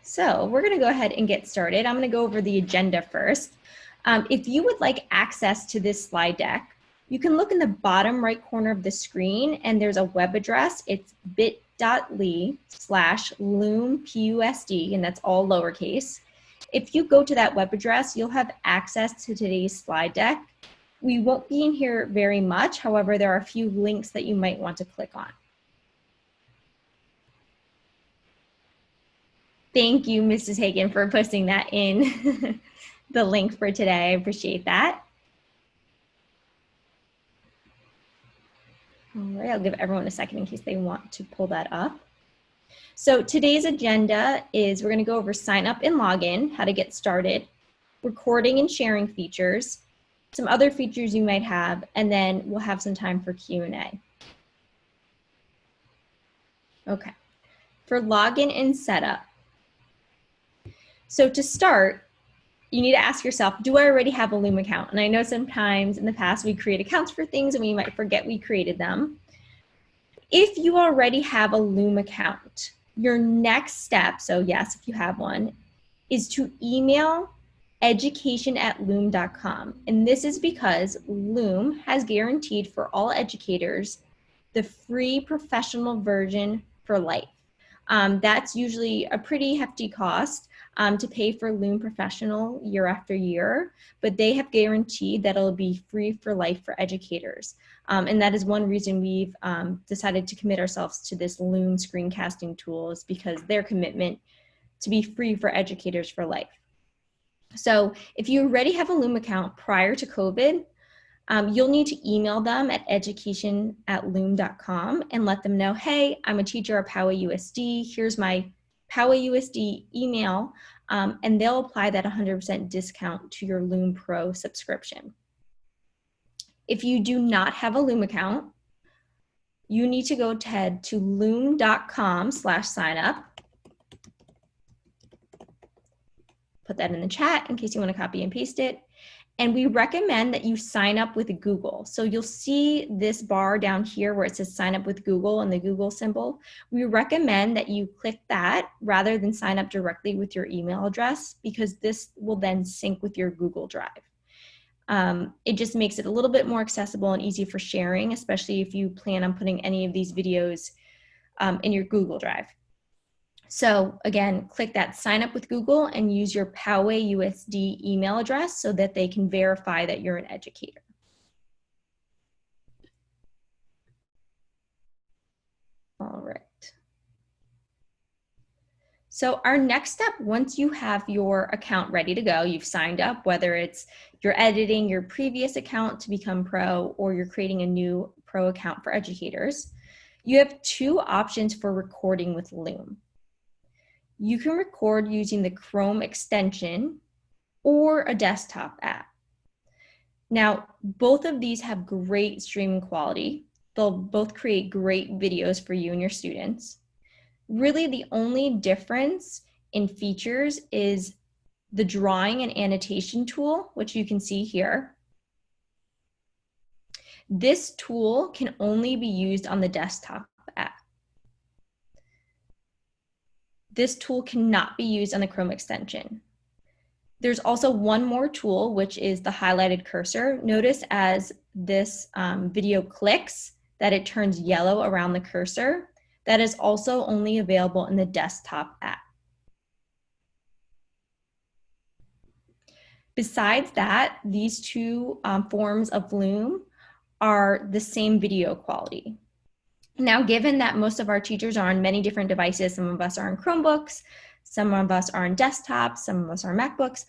So we're going to go ahead and get started. I'm going to go over the agenda first. If you would like access to this slide deck, you can look in the bottom right corner of the screen and there's a web address. It's bit.ly/loompusd, and that's all lowercase. If you go to that web address, you'll have access to today's slide deck. We won't be in here very much. However, there are a few links that you might want to click on. Thank you, Mrs. Hagan, for posting that in the link for today. I appreciate that. All right, I'll give everyone a second in case they want to pull that up. So today's agenda is we're going to go over sign up and login, how to get started, recording and sharing features, some other features you might have, and then we'll have some time for Q&A. Okay, for login and setup. So to start, you need to ask yourself, do I already have a Loom account? And I know sometimes in the past we create accounts for things and we might forget we created them. If you already have a Loom account, your next step, so yes, if you have one, is to email education@loom.com. And this is because Loom has guaranteed for all educators the free professional version for life. That's usually a pretty hefty cost to pay for Loom Professional year after year, but they have guaranteed that it'll be free for life for educators. And that is one reason we've decided to commit ourselves to this Loom screencasting tool, is because their commitment to be free for educators for life. So if you already have a Loom account prior to COVID, you'll need to email them at education@loom.com and let them know, hey, I'm a teacher at PowaUSD. Here's my PowaUSD email, and they'll apply that 100% discount to your Loom Pro subscription. If you do not have a Loom account, you need to go ahead to loom.com/signup. Put that in the chat in case you want to copy and paste it. And we recommend that you sign up with Google. So you'll see this bar down here where it says sign up with Google and the Google symbol. We recommend that you click that rather than sign up directly with your email address, because this will then sync with your Google Drive. It just makes it a little bit more accessible and easy for sharing, especially if you plan on putting any of these videos in your Google Drive. So again, click that sign up with Google and use your PowaUSD email address so that they can verify that you're an educator. All right. So our next step, once you have your account ready to go, you've signed up, whether it's you're editing your previous account to become pro or you're creating a new pro account for educators, you have two options for recording with Loom. You can record using the Chrome extension or a desktop app. Now, both of these have great streaming quality. They'll both create great videos for you and your students. Really, the only difference in features is the drawing and annotation tool, which you can see here. This tool can only be used on the desktop app. This tool cannot be used on the Chrome extension. There's also one more tool, which is the highlighted cursor. Notice as this video clicks that it turns yellow around the cursor. That is also only available in the desktop app. Besides that, these two forms of Loom are the same video quality. Now, given that most of our teachers are on many different devices, some of us are on Chromebooks, some of us are on desktops, some of us are on MacBooks,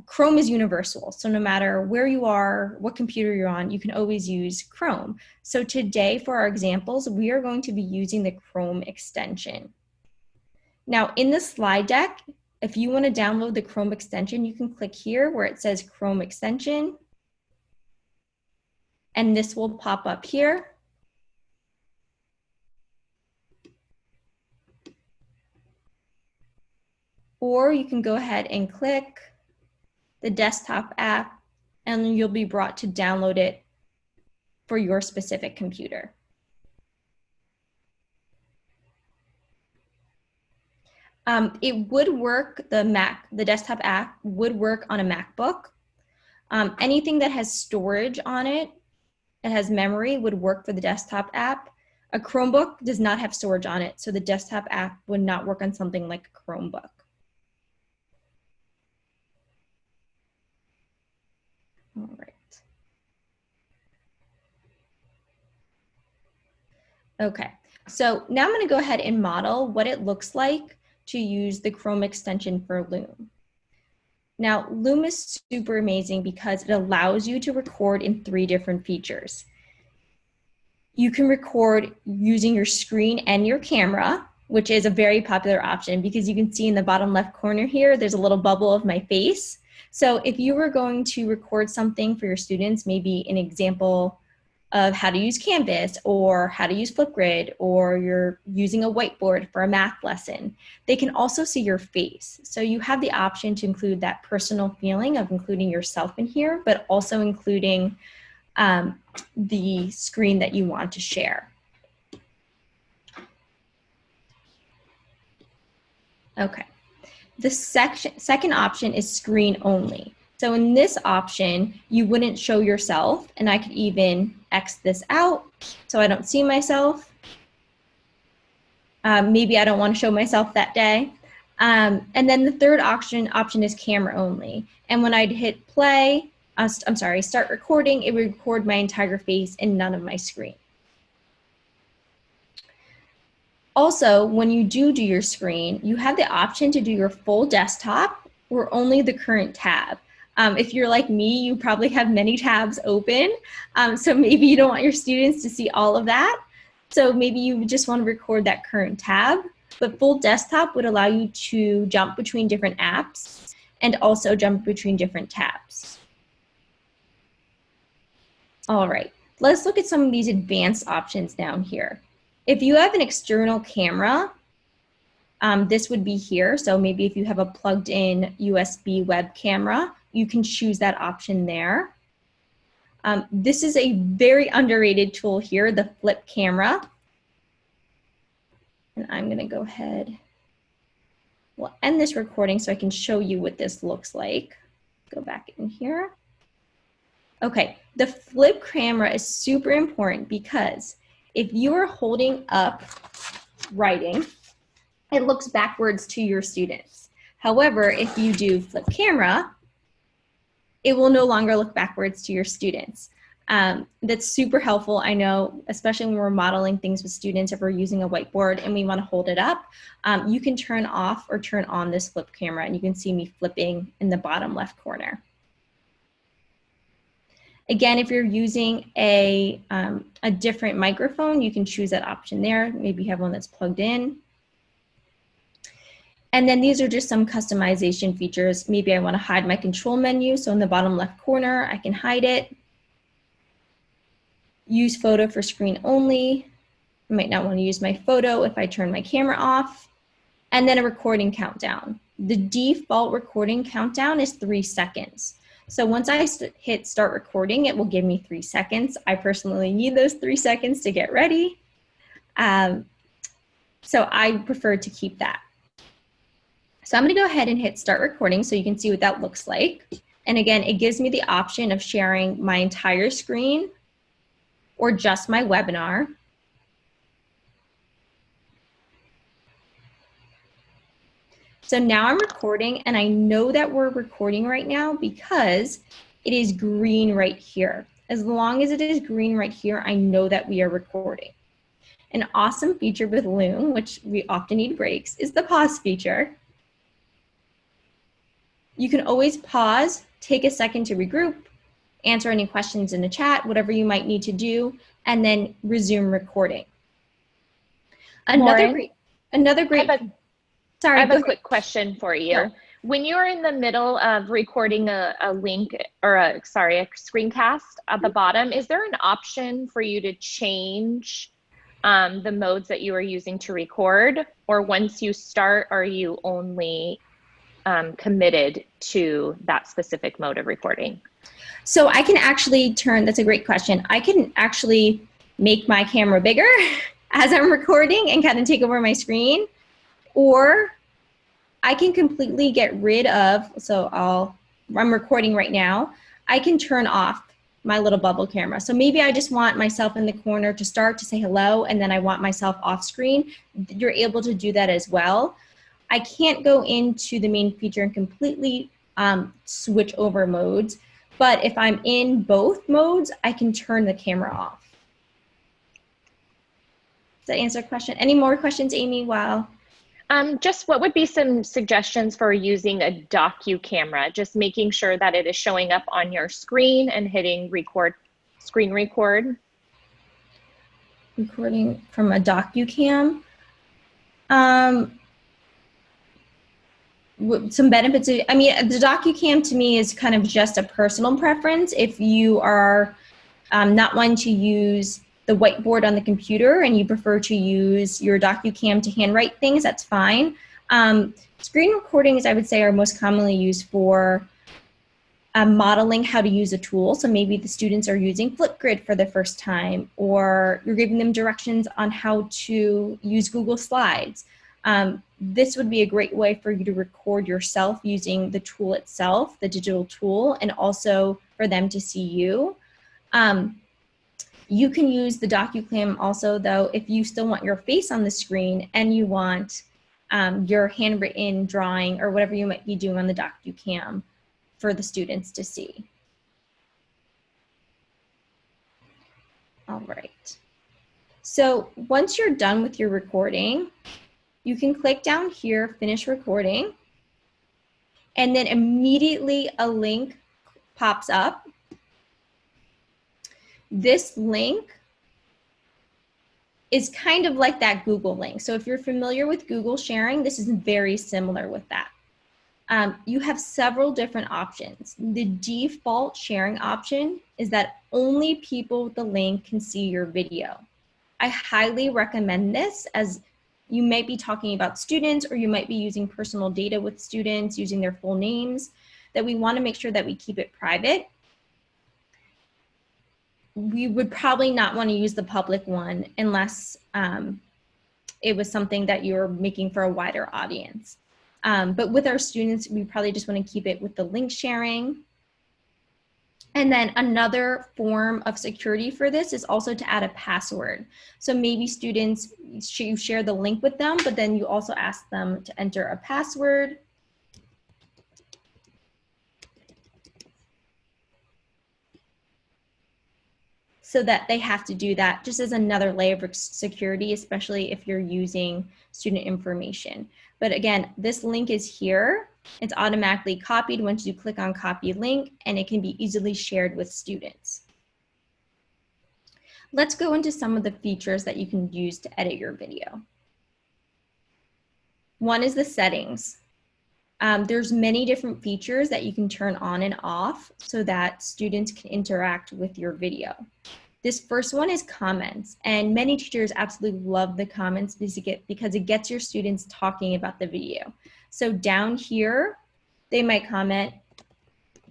Chrome is universal. So no matter where you are, what computer you're on, you can always use Chrome. So today for our examples, we are going to be using the Chrome extension. Now in the slide deck, if you want to download the Chrome extension, you can click here where it says Chrome extension, and this will pop up here. Or you can go ahead and click the desktop app and you'll be brought to download it for your specific computer. It would work, the desktop app would work on a MacBook. Anything that has storage on it, that has memory, would work for the desktop app. A Chromebook does not have storage on it, so the desktop app would not work on something like a Chromebook. All right. Okay, so now I'm going to go ahead and model what it looks like to use the Chrome extension for Loom. Now, Loom is super amazing because it allows you to record in 3 different features. You can record using your screen and your camera, which is a very popular option because you can see in the bottom left corner here, there's a little bubble of my face. So if you were going to record something for your students, maybe an example of how to use Canvas or how to use Flipgrid, or you're using a whiteboard for a math lesson, they can also see your face. So you have the option to include that personal feeling of including yourself in here, but also including the screen that you want to share. Okay, the second option is screen only. So in this option, you wouldn't show yourself, and I could even X this out so I don't see myself. Maybe I don't want to show myself that day. And then the third option is camera only. And when I'd hit play, start recording, it would record my entire face and none of my screen. Also, when you do your screen, you have the option to do your full desktop or only the current tab. If you're like me, you probably have many tabs open, so maybe you don't want your students to see all of that. So maybe you just want to record that current tab, but full desktop would allow you to jump between different apps and also jump between different tabs. All right, let's look at some of these advanced options down here. If you have an external camera, this would be here. So maybe if you have a plugged in USB web camera, you can choose that option there. This is a very underrated tool here, the flip camera. And I'm gonna go ahead, we'll end this recording so I can show you what this looks like. Go back in here. Okay, the flip camera is super important because if you are holding up writing, it looks backwards to your students. However, if you do flip camera, it will no longer look backwards to your students. That's super helpful. I know, especially when we're modeling things with students, if we're using a whiteboard and we want to hold it up, you can turn off or turn on this flip camera, and you can see me flipping in the bottom left corner. Again, if you're using a different microphone, you can choose that option there. Maybe you have one that's plugged in. And then these are just some customization features. Maybe I want to hide my control menu. So in the bottom left corner, I can hide it. Use photo for screen only. I might not want to use my photo if I turn my camera off. And then a recording countdown. The default recording countdown is 3 seconds. So once I hit start recording, it will give me 3 seconds. I personally need those 3 seconds to get ready. So I prefer to keep that. So I'm going to go ahead and hit start recording so you can see what that looks like. And again, it gives me the option of sharing my entire screen or just my webinar. So now I'm recording, and I know that we're recording right now because it is green right here. As long as it is green right here, I know that we are recording. An awesome feature with Loom, which we often need breaks, is the pause feature. You can always pause, take a second to regroup, answer any questions in the chat, whatever you might need to do, and then resume recording. Another great. I have a quick question for you. Sure. When you're in the middle of recording a link or a screencast at the bottom, is there an option for you to change the modes that you are using to record? Or once you start, are you only committed to that specific mode of recording? So I can actually that's a great question. I can actually make my camera bigger as I'm recording and kind of take over my screen. Or I can completely get rid of, I'm recording right now, I can turn off my little bubble camera. So maybe I just want myself in the corner to start to say hello, and then I want myself off screen. You're able to do that as well. I can't go into the main feature and completely switch over modes, but if I'm in both modes, I can turn the camera off. Does that answer the question? Any more questions, Amy? Wow. Just what would be some suggestions for using a docu camera? Just making sure that it is showing up on your screen and hitting record, screen record. Recording from a docu-cam. Some benefits of, I mean, the docu-cam to me is kind of just a personal preference. If you are not wanting to use the whiteboard on the computer and you prefer to use your docu-cam to handwrite things, that's fine. Screen recordings, I would say, are most commonly used for modeling how to use a tool. So maybe the students are using Flipgrid for the first time, or you're giving them directions on how to use Google Slides. This would be a great way for you to record yourself using the tool itself, the digital tool, and also for them to see you. You can use the docu-cam also, though, if you still want your face on the screen and you want your handwritten drawing or whatever you might be doing on the docu-cam for the students to see. All right. So once you're done with your recording, you can click down here, finish recording, and then immediately a link pops up. This link is kind of like that Google link. So if you're familiar with Google sharing, this is very similar with that. You have several different options. The default sharing option is that only people with the link can see your video. I highly recommend this, as you might be talking about students, or you might be using personal data with students using their full names, that we want to make sure that we keep it private. We would probably not want to use the public one unless it was something that you're making for a wider audience. But with our students, we probably just want to keep it with the link sharing. And then another form of security for this is also to add a password. So maybe students, you share the link with them, but then you also ask them to enter a password. So that they have to do that just as another layer of security, especially if you're using student information. But again, this link is here. It's automatically copied once you click on copy link, and it can be easily shared with students. Let's go into some of the features that you can use to edit your video. One is the settings. There's many different features that you can turn on and off so that students can interact with your video. This first one is comments, and many teachers absolutely love the comments because it gets your students talking about the video. So down here, they might comment,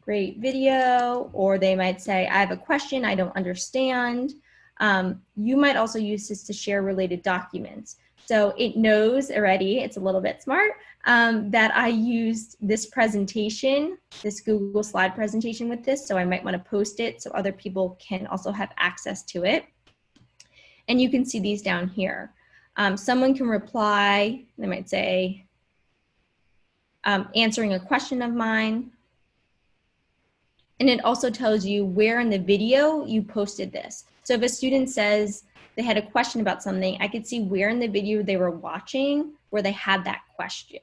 great video, or they might say, I have a question, I don't understand. You might also use this to share related documents. So it knows already, it's a little bit smart, that I used this presentation, this Google slide presentation with this, so I might want to post it so other people can also have access to it. And you can see these down here. Someone can reply, they might say, answering a question of mine. And it also tells you where in the video you posted this. So if a student says they had a question about something, I could see where in the video they were watching where they had that question.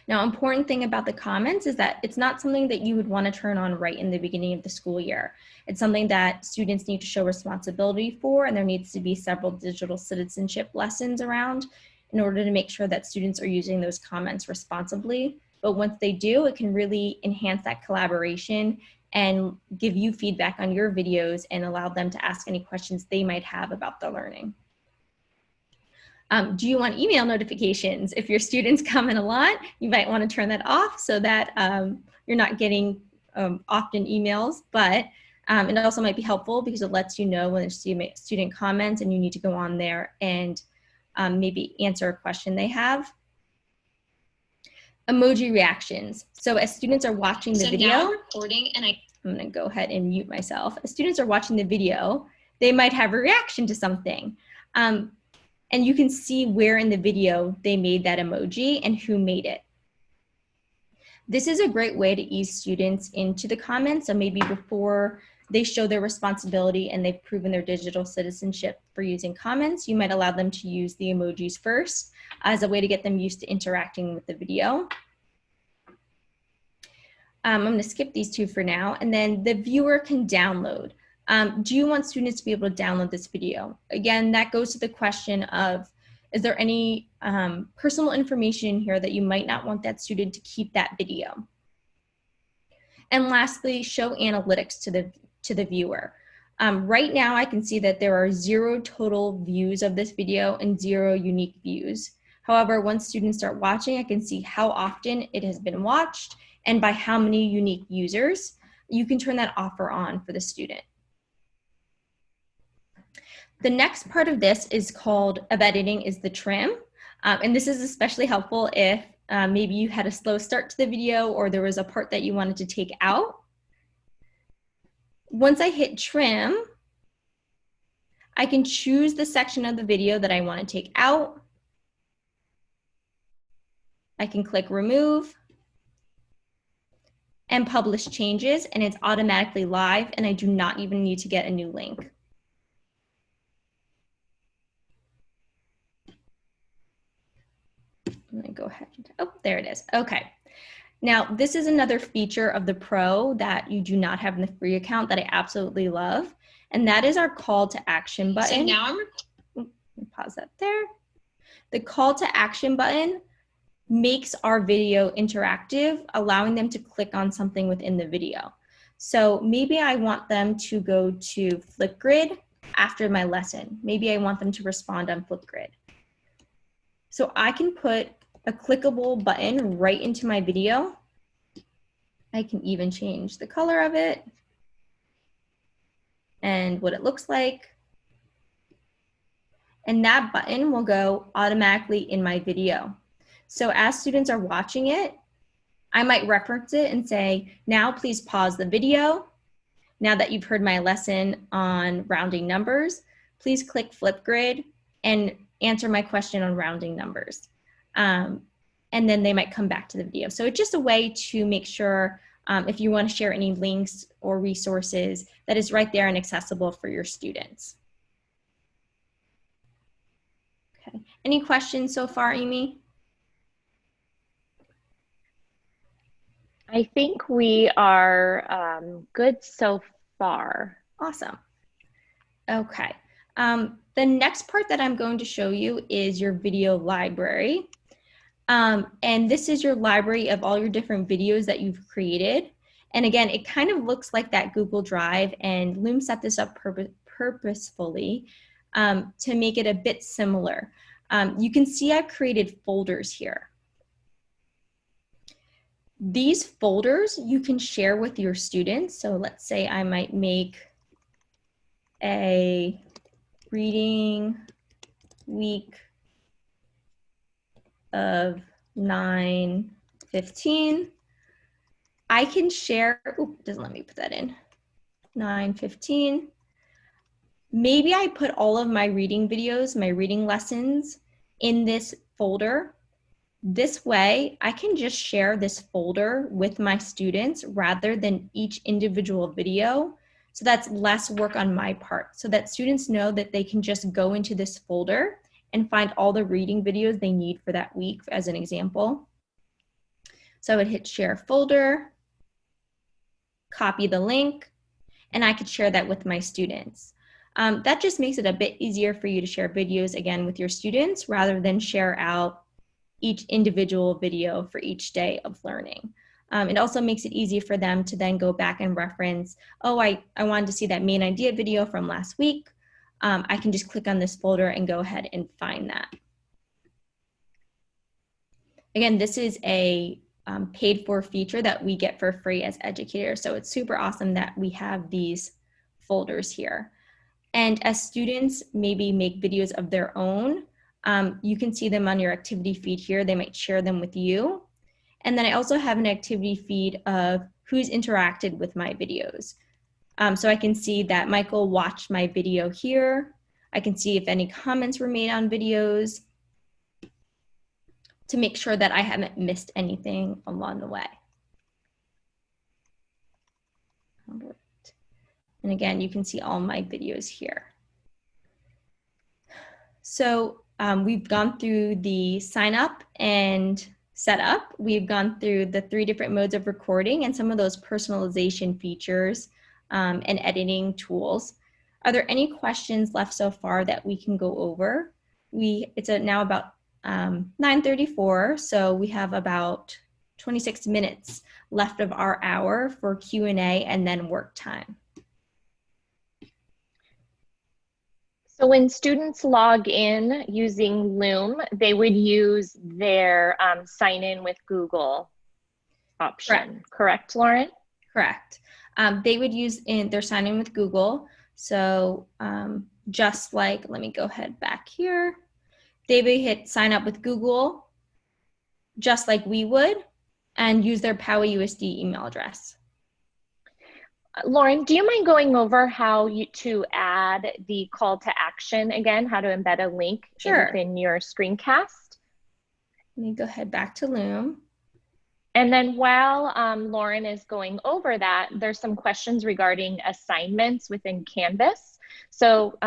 Now, important thing about the comments is that it's not something that you would want to turn on right in the beginning of the school year. It's something that students need to show responsibility for, and there needs to be several digital citizenship lessons around in order to make sure that students are using those comments responsibly. But once they do, it can really enhance that collaboration and give you feedback on your videos and allow them to ask any questions they might have about the learning. Do you want email notifications? If your students comment a lot, you might want to turn that off so that you're not getting often emails, but it also might be helpful because it lets you know when a student comments and you need to go on there and maybe answer a question they have. emoji reactions. So as students are watching the video, now I'm recording and I'm gonna go ahead and mute myself. As students are watching the video, they might have a reaction to something. And you can see where in the video they made that emoji and who made it. This is a great way to ease students into the comments. So maybe before they show their responsibility and they've proven their digital citizenship for using comments, you might allow them to use the emojis first as a way to get them used to interacting with the video. I'm going to skip these two for now. And then the viewer can download. Do you want students to be able to download this video? Again, that goes to the question of, is there any personal information in here that you might not want that student to keep that video? And lastly, show analytics to the viewer. Right now, I can see that there are 0 total views of this video and 0 unique views. However, once students start watching, I can see how often it has been watched and by how many unique users. You can turn that off or on for the student. The next part of this is called of editing is the trim. And this is especially helpful if maybe you had a slow start to the video or there was a part that you wanted to take out. Once I hit trim, I can choose the section of the video that I want to take out. I can click remove and publish changes, and it's automatically live, and I do not even need to get a new link. I'm gonna go ahead and, oh, there it is. Okay. Now, this is another feature of the Pro that you do not have in the free account that I absolutely love, and that is our call to action button. So now pause that there. The call to action button makes our video interactive, allowing them to click on something within the video. So maybe I want them to go to Flipgrid after my lesson. Maybe I want them to respond on Flipgrid. So I can put a clickable button right into my video. I can even change the color of it and what it looks like. And that button will go automatically in my video. So as students are watching it, I might reference it and say, now please pause the video. Now that you've heard my lesson on rounding numbers, please click Flipgrid and answer my question on rounding numbers. And then they might come back to the video. So it's just a way to make sure if you want to share any links or resources that is right there and accessible for your students. Okay. Any questions so far, Amy? I think we are good so far. Awesome. Okay. The next part that I'm going to show you is your video library. And this is your library of all your different videos that you've created. And again, it kind of looks like that Google Drive, and Loom set this up purposefully to make it a bit similar. You can see I've created folders here. These folders you can share with your students. So let's say I might make a reading week of 9/15. I can share, oh, it doesn't let me put that in, 9/15. Maybe I put all of my reading videos, my reading lessons in this folder. This way, I can just share this folder with my students rather than each individual video. So that's less work on my part, so that students know that they can just go into this folder and find all the reading videos they need for that week, as an example. So I would hit share folder, copy the link, and I could share that with my students. That just makes it a bit easier for you to share videos, again, with your students rather than share out each individual video for each day of learning. It also makes it easy for them to then go back and reference, oh, I wanted to see that main idea video from last week. I can just click on this folder and go ahead and find that. Again, this is a paid for feature that we get for free as educators. So it's super awesome that we have these folders here. And as students maybe make videos of their own, you can see them on your activity feed here. They might share them with you. And then I also have an activity feed of who's interacted with my videos. So I can see that Michael watched my video here. I can see if any comments were made on videos to make sure that I haven't missed anything along the way. And again, you can see all my videos here. So we've gone through the sign up and setup. We've gone through the 3 different modes of recording and some of those personalization features and editing tools. Are there any questions left so far that we can go over? It's now about 9:34, so we have about 26 minutes left of our hour for Q&A and then work time. So when students log in using Loom, they would use their sign in with Google option, correct, Lauren? Correct. They would use their sign in with Google. So just like, let me go ahead back here. They would hit sign up with Google, just like we would, and use their PowerUSD email address. Lauren, do you mind going over how to add the call to action again, how to embed a link within your screencast? Let me go ahead back to Loom. And then while Lauren is going over that, there's some questions regarding assignments within Canvas. So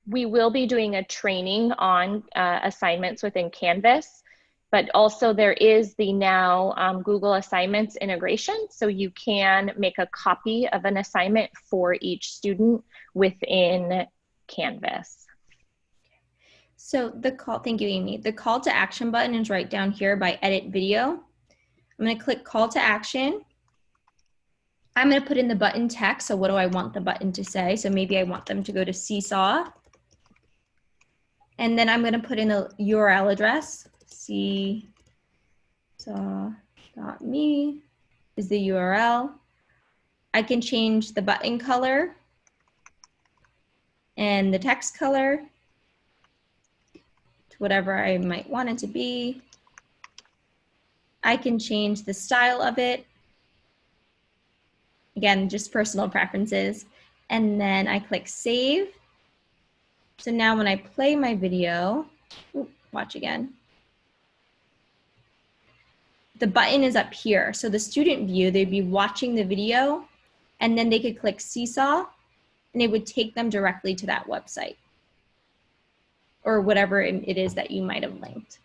we will be doing a training on assignments within Canvas, but also there is the now Google Assignments integration. So you can make a copy of an assignment for each student within Canvas. So thank you, Amy. The call to action button is right down here by edit video. I'm going to click call to action. I'm going to put in the button text. So what do I want the button to say? So maybe I want them to go to Seesaw. And then I'm going to put in a URL address. Seesaw.me is the URL. I can change the button color and the text color to whatever I might want it to be. I can change the style of it. Again, just personal preferences. And then I click save. So now when I play my video, watch again. The button is up here. So the student view, they'd be watching the video and then they could click Seesaw and it would take them directly to that website or whatever it is that you might have linked.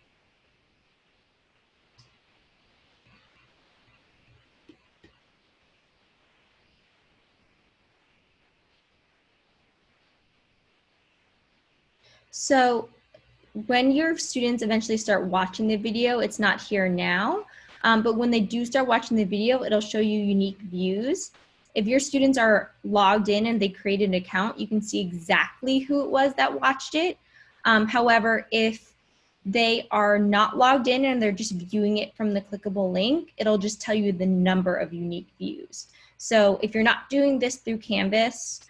So when your students eventually start watching the video, it's not here now, but when they do start watching the video, it'll show you unique views. If your students are logged in and they created an account, you can see exactly who it was that watched it. However, if they are not logged in and they're just viewing it from the clickable link, it'll just tell you the number of unique views. So if you're not doing this through Canvas,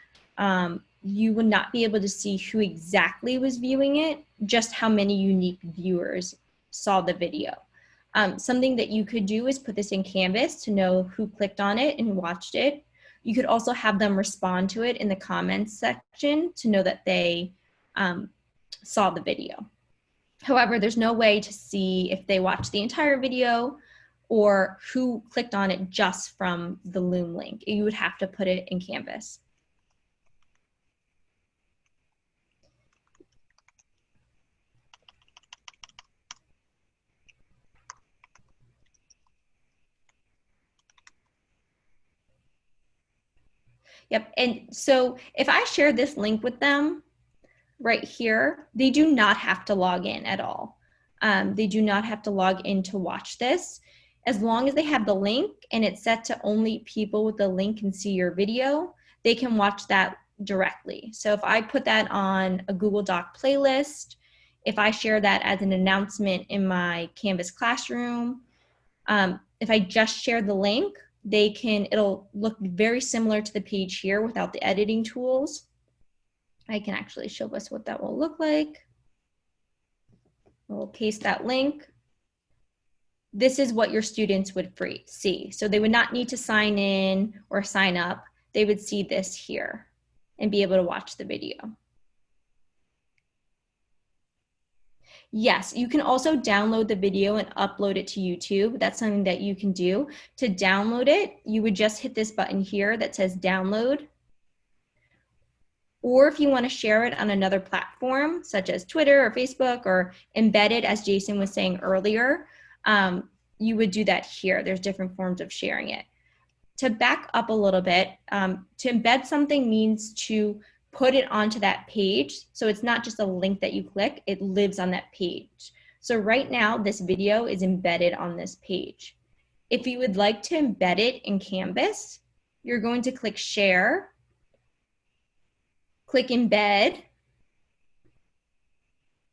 you would not be able to see who exactly was viewing it, just how many unique viewers saw the video. Something that you could do is put this in Canvas to know who clicked on it and who watched it. You could also have them respond to it in the comments section to know that they saw the video. However, there's no way to see if they watched the entire video or who clicked on it just from the Loom link. You would have to put it in Canvas. Yep, and so if I share this link with them right here, they do not have to log in at all. They do not have to log in to watch this. As long as they have the link and it's set to only people with the link can see your video, they can watch that directly. So if I put that on a Google Doc playlist, if I share that as an announcement in my Canvas classroom, if I just share the link, it'll look very similar to the page here without the editing tools. I can actually show us what that will look like. We'll paste that link. this is what your students would see. So they would not need to sign in or sign up. They would see this here and be able to watch the video. Yes, you can also download the video and upload it to YouTube. That's something that you can do. To download it, you would just hit this button here that says download. Or if you want to share it on another platform, such as Twitter or Facebook or embed it, as Jason was saying earlier, you would do that here. There's different forms of sharing it. To back up a little bit, to embed something means to put it onto that page. So it's not just a link that you click, it lives on that page. So right now, this video is embedded on this page. If you would like to embed it in Canvas, you're going to click Share, click Embed,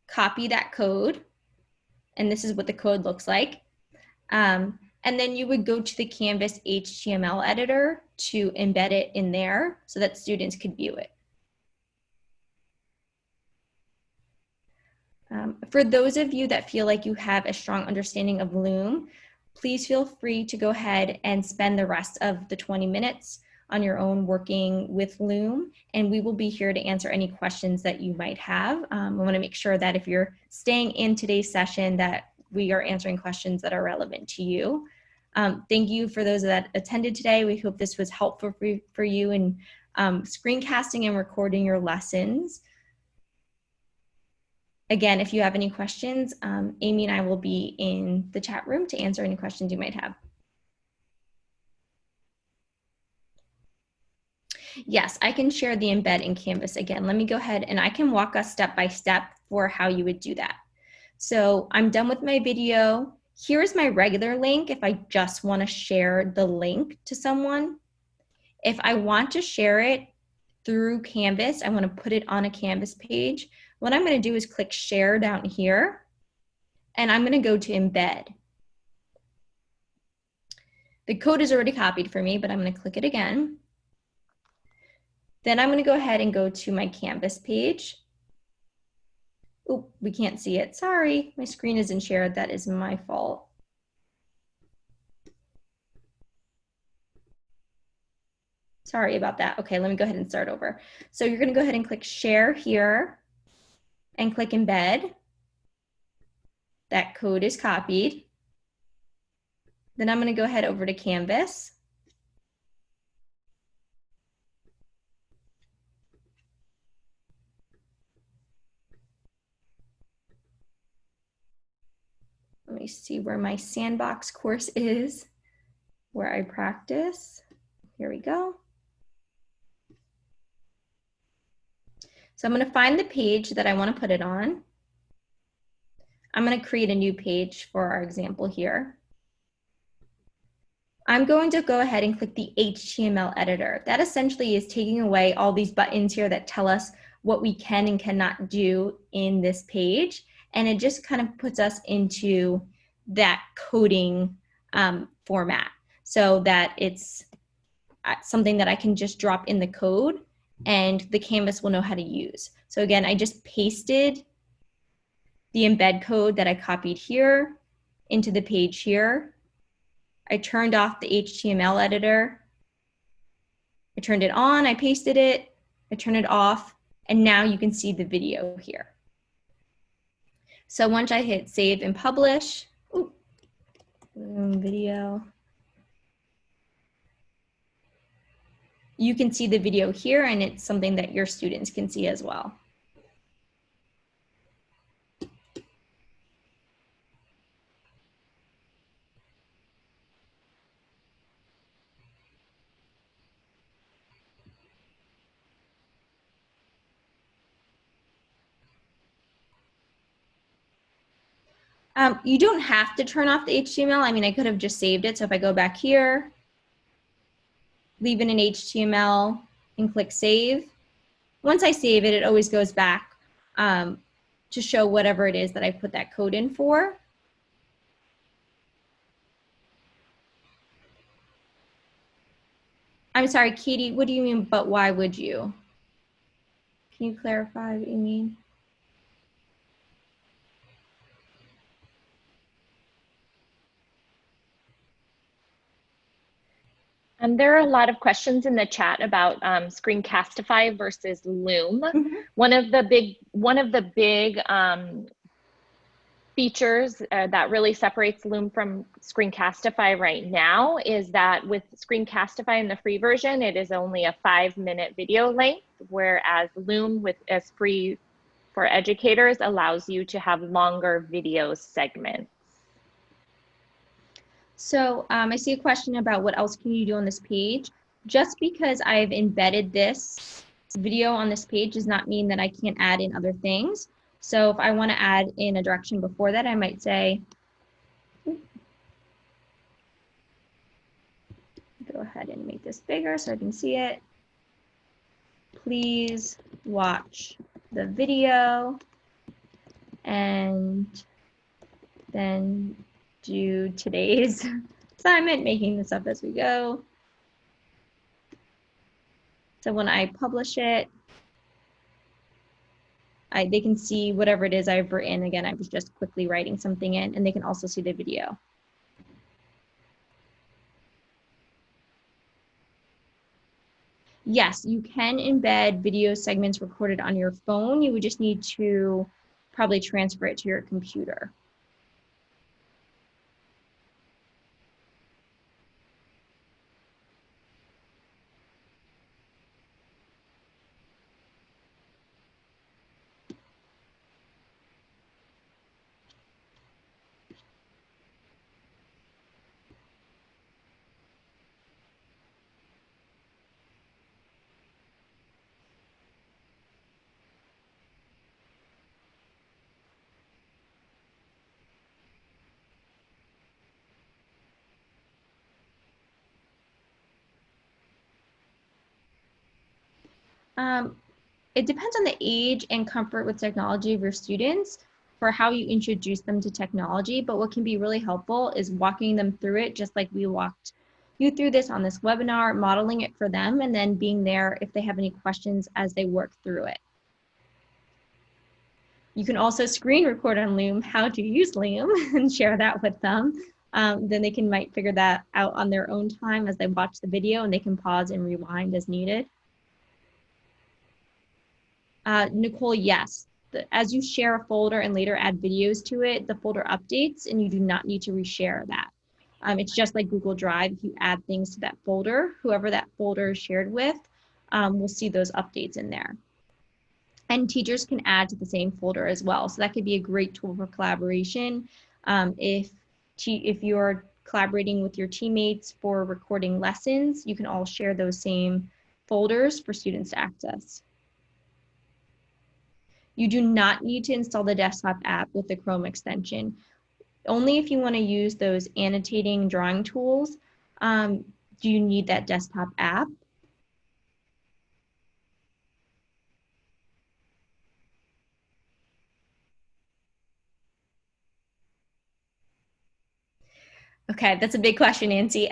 copy that code, and this is what the code looks like. And then you would go to the Canvas HTML editor to embed it in there so that students could view it. For those of you that feel like you have a strong understanding of Loom, please feel free to go ahead and spend the rest of the 20 minutes on your own working with Loom, and we will be here to answer any questions that you might have. I want to make sure that if you're staying in today's session that we are answering questions that are relevant to you. Thank you for those that attended today. We hope this was helpful for you in screencasting and recording your lessons. Again, if you have any questions, Amy and I will be in the chat room to answer any questions you might have. Yes, I can share the embed in Canvas again. Let me go ahead and I can walk us step by step for how you would do that. So I'm done with my video. Here's my regular link if I just want to share the link to someone. If I want to share it through Canvas, I want to put it on a Canvas page. What I'm going to do is click Share down here, and I'm going to go to Embed. The code is already copied for me, but I'm going to click it again. Then I'm going to go ahead and go to my Canvas page. Oh, we can't see it. Sorry, my screen isn't shared. That is my fault. Sorry about that. Okay, let me go ahead and start over. So you're going to go ahead and click Share here and click Embed. That code is copied. Then I'm going to go ahead over to Canvas. Let me see where my sandbox course is, where I practice. Here we go. So I'm going to find the page that I want to put it on. I'm going to create a new page for our example here. I'm going to go ahead and click the HTML editor. That essentially is taking away all these buttons here that tell us what we can and cannot do in this page. And it just kind of puts us into that coding format so that it's something that I can just drop in the code and the Canvas will know how to use. So again, I just pasted the embed code that I copied here into the page here. I turned off the HTML editor. I turned it on, I pasted it, I turned it off, and now you can see the video here. So once I hit save and publish, video, you can see the video here, and it's something that your students can see as well. You don't have to turn off the HTML. I mean, I could have just saved it. So if I go back here, leave it in HTML and click save. Once I save it, it always goes back to show whatever it is that I put that code in for. I'm sorry, Katie, what do you mean, but why would you? Can you clarify what you mean? And there are a lot of questions in the chat about Screencastify versus Loom. Mhm. One of the big features that really separates Loom from Screencastify right now is that with Screencastify in the free version, it is only a 5-minute video length, whereas Loom as free for educators allows you to have longer video segments. So I see a question about what else can you do on this page. Just because I've embedded this video on this page does not mean that I can't add in other things. So if I want to add in a direction before that, I might say, go ahead and make this bigger so I can see it. Please watch the video and then do today's assignment, making this up as we go. So when I publish it, they can see whatever it is I've written. Again, I was just quickly writing something in, and they can also see the video. Yes, you can embed video segments recorded on your phone. You would just need to probably transfer it to your computer. It depends on the age and comfort with technology of your students for how you introduce them to technology, but what can be really helpful is walking them through it, just like we walked you through this on this webinar, modeling it for them, and then being there if they have any questions as they work through it. You can also screen record on Loom how to use Loom and share that with them. Then they might figure that out on their own time as they watch the video, and they can pause and rewind as needed. Nicole, yes. As you share a folder and later add videos to it, the folder updates and you do not need to reshare that. It's just like Google Drive. If you add things to that folder, whoever that folder is shared with will see those updates in there. And teachers can add to the same folder as well. So that could be a great tool for collaboration. If you're collaborating with your teammates for recording lessons, you can all share those same folders for students to access. You do not need to install the desktop app with the Chrome extension. Only if you want to use those annotating drawing tools do you need that desktop app. Okay, that's a big question, Nancy.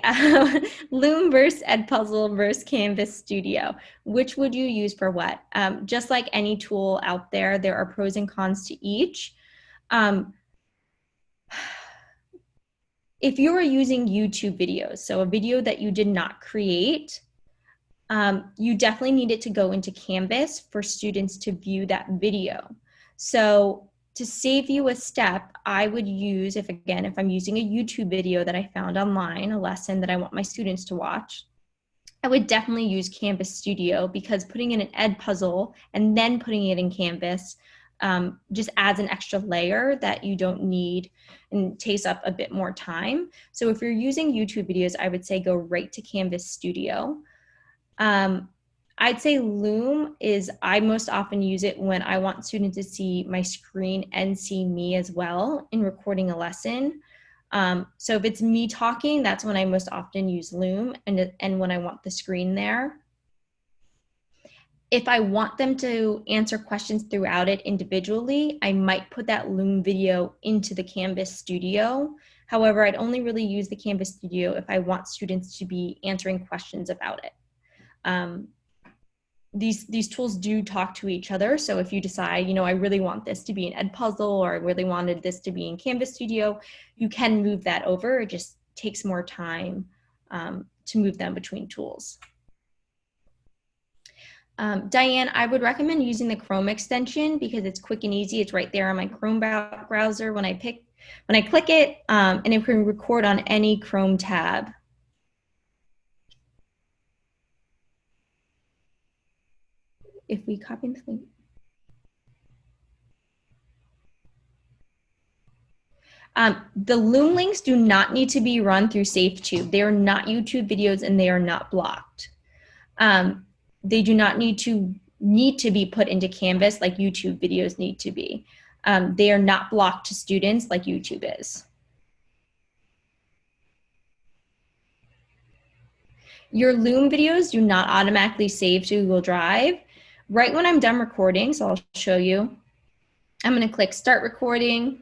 Loom versus Edpuzzle versus Canvas Studio. Which would you use for what? Just like any tool out there, there are pros and cons to each. If you are using YouTube videos, so a video that you did not create, you definitely need it to go into Canvas for students to view that video. So to save you a step, I would use, if I'm using a YouTube video that I found online, a lesson that I want my students to watch, I would definitely use Canvas Studio, because putting in an Edpuzzle and then putting it in Canvas just adds an extra layer that you don't need and takes up a bit more time. So if you're using YouTube videos, I would say go right to Canvas Studio. I'd say Loom I most often use it when I want students to see my screen and see me as well in recording a lesson. So if it's me talking, that's when I most often use Loom, and when I want the screen there. If I want them to answer questions throughout it individually, I might put that Loom video into the Canvas Studio. However, I'd only really use the Canvas Studio if I want students to be answering questions about it. These tools do talk to each other. So if you decide, I really want this to be an Edpuzzle, or I really wanted this to be in Canvas Studio, you can move that over. It just takes more time to move them between tools. Diane, I would recommend using the Chrome extension because it's quick and easy. It's right there on my Chrome browser when I click it, and it can record on any Chrome tab. If we copy the link. The Loom links do not need to be run through SafeTube. They are not YouTube videos and they are not blocked. They do not need to be put into Canvas like YouTube videos need to be. They are not blocked to students like YouTube is. Your Loom videos do not automatically save to Google Drive. Right when I'm done recording, so I'll show you, I'm going to click Start Recording.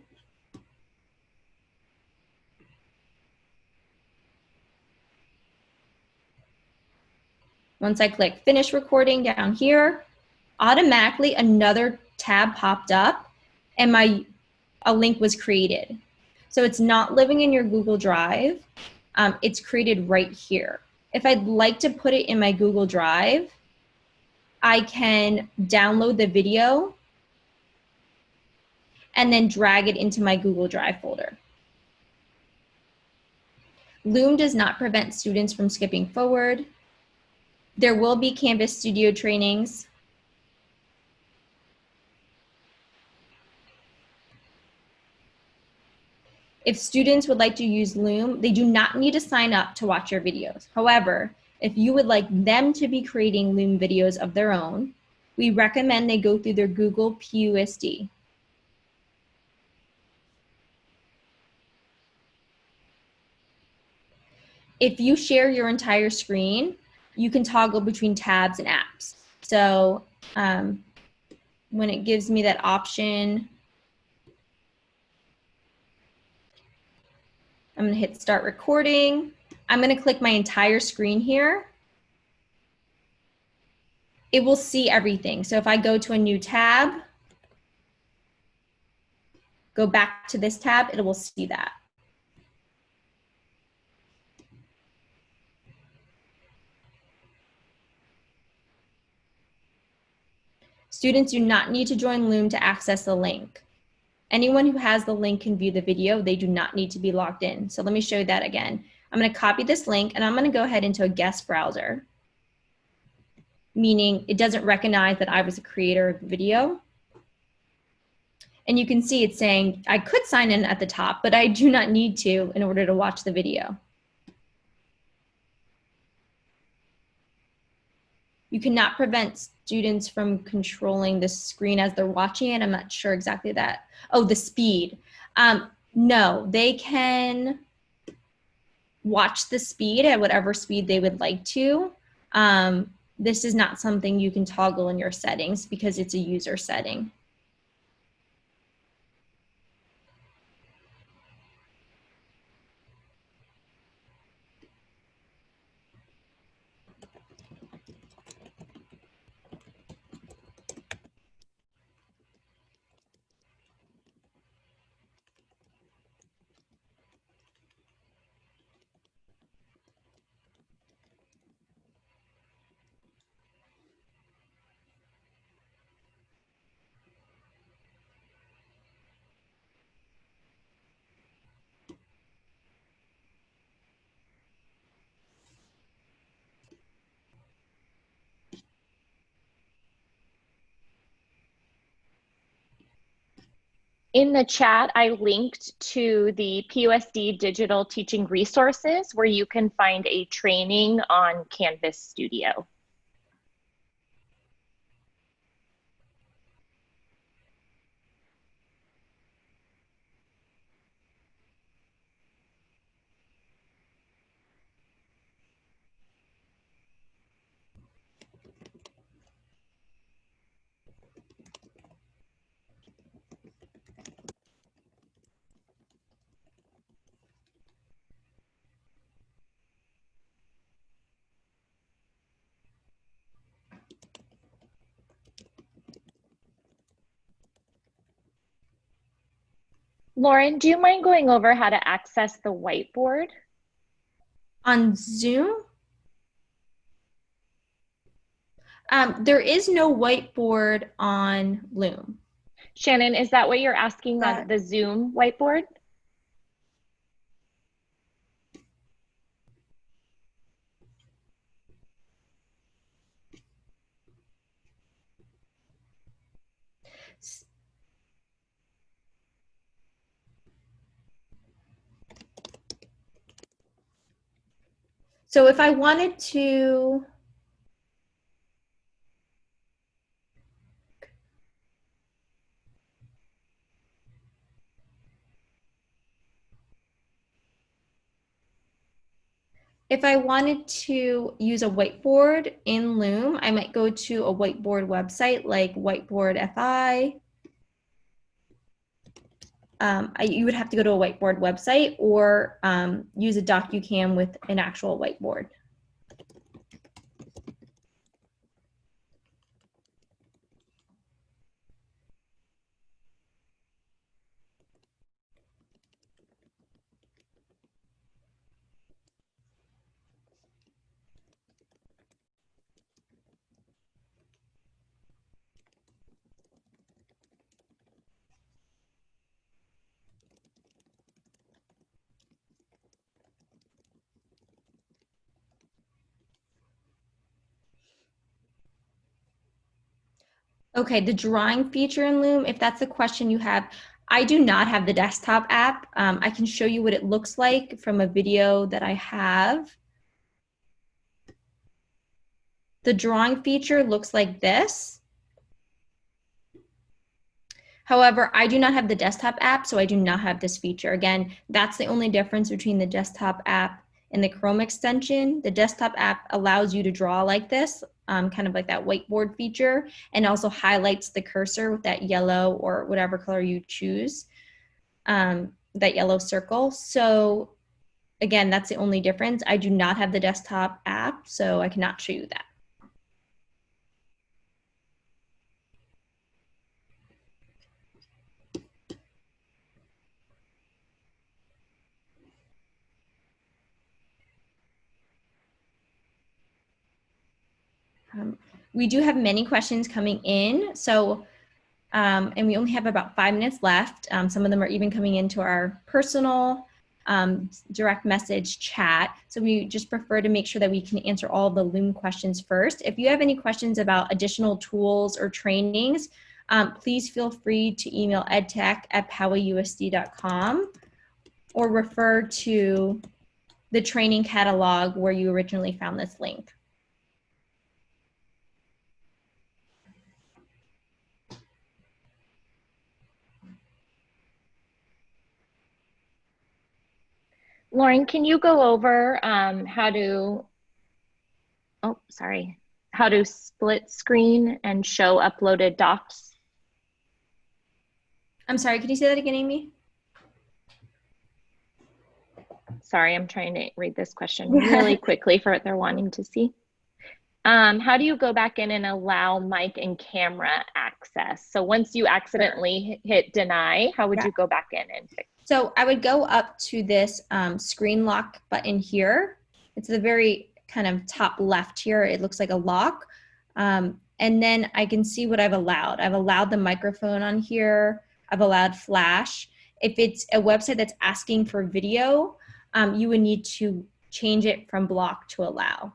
Once I click Finish Recording down here, automatically another tab popped up and a link was created. So it's not living in your Google Drive. It's created right here. If I'd like to put it in my Google Drive, I can download the video and then drag it into my Google Drive folder. Loom does not prevent students from skipping forward. There will be Canvas Studio trainings. If students would like to use Loom, they do not need to sign up to watch your videos. However, if you would like them to be creating Loom videos of their own, we recommend they go through their Google PUSD. If you share your entire screen, you can toggle between tabs and apps. So when it gives me that option, I'm going to hit Start Recording. I'm going to click my entire screen here. It will see everything. So if I go to a new tab, go back to this tab, it will see that. Students do not need to join Loom to access the link. Anyone who has the link can view the video. They do not need to be logged in. So let me show you that again. I'm going to copy this link and I'm going to go ahead into a guest browser, meaning it doesn't recognize that I was a creator of the video. And you can see it's saying I could sign in at the top, but I do not need to in order to watch the video. You cannot prevent students from controlling the screen as they're watching it. I'm not sure exactly that. Oh, the speed. No, they can watch the speed at whatever speed they would like to. This is not something you can toggle in your settings because it's a user setting. In the chat, I linked to the PUSD digital teaching resources where you can find a training on Canvas Studio. Lauren, do you mind going over how to access the whiteboard? On Zoom, there is no whiteboard on Loom. Shannon, is that what you're asking on the Zoom whiteboard? So if I wanted to, use a whiteboard in Loom, I might go to a whiteboard website like Whiteboard.fi. You would have to go to a whiteboard website or use a DocuCam with an actual whiteboard. Okay, the drawing feature in Loom, if that's the question you have, I do not have the desktop app. I can show you what it looks like from a video that I have. The drawing feature looks like this. However, I do not have the desktop app, so I do not have this feature. Again, that's the only difference between the desktop app and the Chrome extension. The desktop app allows you to draw like this, kind of like that whiteboard feature, and also highlights the cursor with that yellow or whatever color you choose, that yellow circle. So again, that's the only difference. I do not have the desktop app, so I cannot show you that. We do have many questions coming in, so and we only have about 5 minutes left. Some of them are even coming into our personal direct message chat. So we just prefer to make sure that we can answer all of the Loom questions first. If you have any questions about additional tools or trainings, please feel free to email edtech@powausd.com or refer to the training catalog where you originally found this link. Lauren, can you go over how to split screen and show uploaded docs? I'm sorry, could you say that again, Amy? Sorry, I'm trying to read this question really quickly for what they're wanting to see. How do you go back in and allow mic and camera access? So once you accidentally hit deny, how would you go back in and fix? So I would go up to this screen lock button here. It's the very kind of top left here. It looks like a lock. And then I can see what I've allowed. I've allowed the microphone on here. I've allowed flash. If it's a website that's asking for video, you would need to change it from block to allow.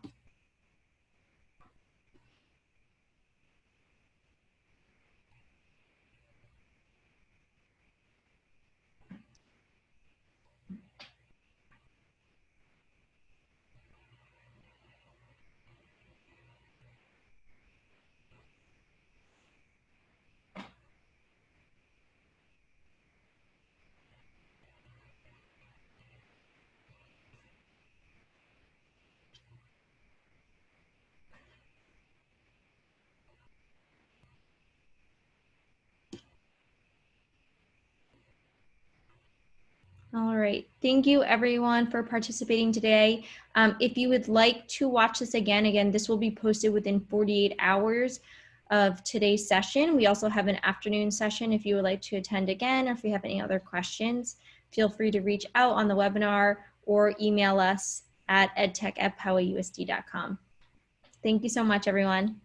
All right, thank you everyone for participating today. If you would like to watch this again, this will be posted within 48 hours of today's session. We also have an afternoon session if you would like to attend again, or if you have any other questions, feel free to reach out on the webinar or email us at edtech@powausd.com. Thank you so much, everyone.